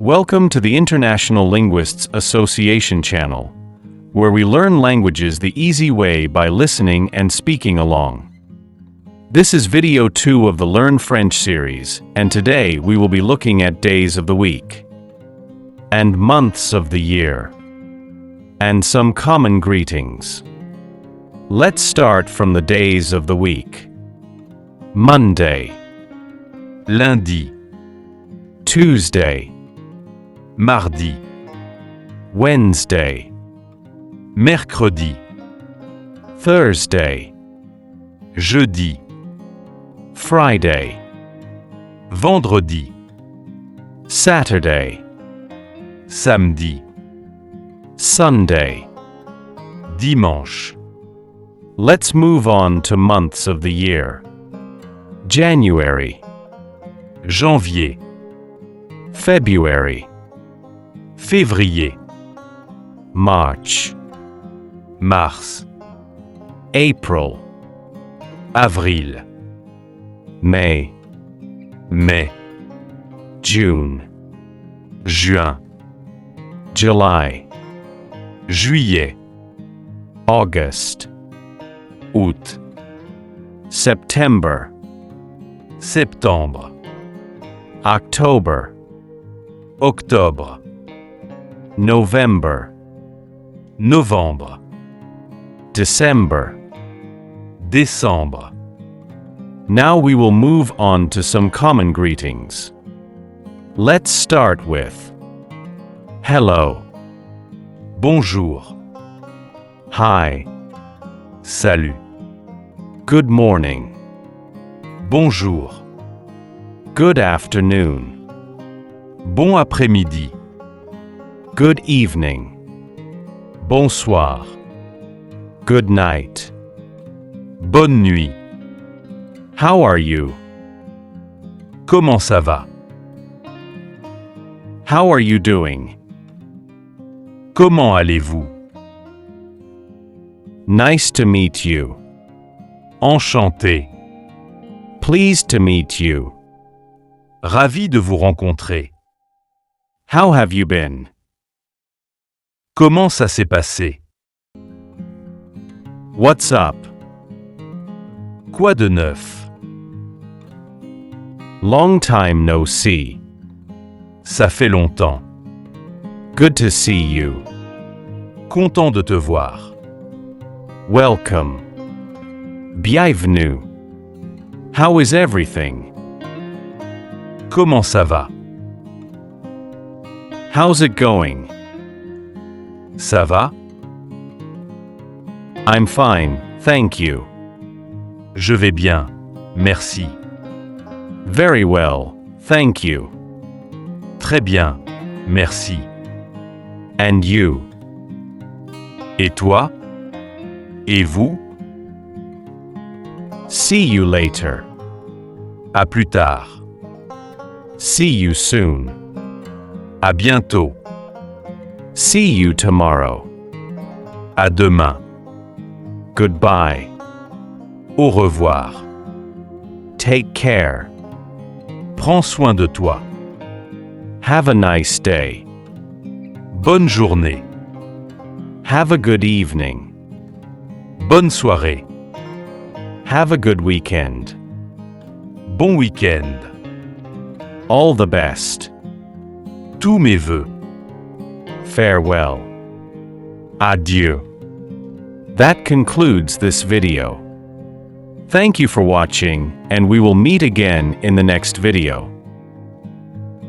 Welcome to the International Linguists Association channel, where we learn languages the easy way by listening and speaking along. This is video 2 of the Learn French series, and today we will be looking at days of the week, and months of the year, and some common greetings. Let's start from the days of the week. Monday, lundi, Tuesday, mardi, Wednesday, mercredi, Thursday, jeudi, Friday, vendredi, Saturday, samedi, Sunday. dimanche, Let's move on to months of the year. January, janvier, February, février, March, mars, April, avril, May, mai, June, juin, July, juillet, August, août, September, septembre, October, octobre, November, novembre, December. décembre. Now we will move on to some common greetings. Let's start with hello, Bonjour, hi, salut, good morning, bonjour, good afternoon, bon après-midi, good evening, bonsoir, good night. bonne nuit, How are you? comment ça va? How are you doing? Comment allez-vous? Nice to meet you. Enchanté, Pleased to meet you. ravi de vous rencontrer. How have you been? Comment ça s'est passé? What's up? Quoi de neuf? Long time no see. Ça fait longtemps. Good to see you. Content de te voir. Welcome. Bienvenue. How is everything? Comment ça va? How's it going? Ça va? I'm fine, thank you. Je vais bien. Merci. Very well, thank you. Très bien. Merci. And you? Et toi? Et vous? See you later. À plus tard. See you soon. À bientôt. See you tomorrow. À demain. Goodbye. Au revoir. Take care. Prends soin de toi. Have a nice day. Bonne journée. Have a good evening. Bonne soirée. Have a good weekend. Bon week-end. All the best. Tous mes vœux. Farewell. Adieu. That concludes this video. Thank you for watching, and we will meet again in the next video.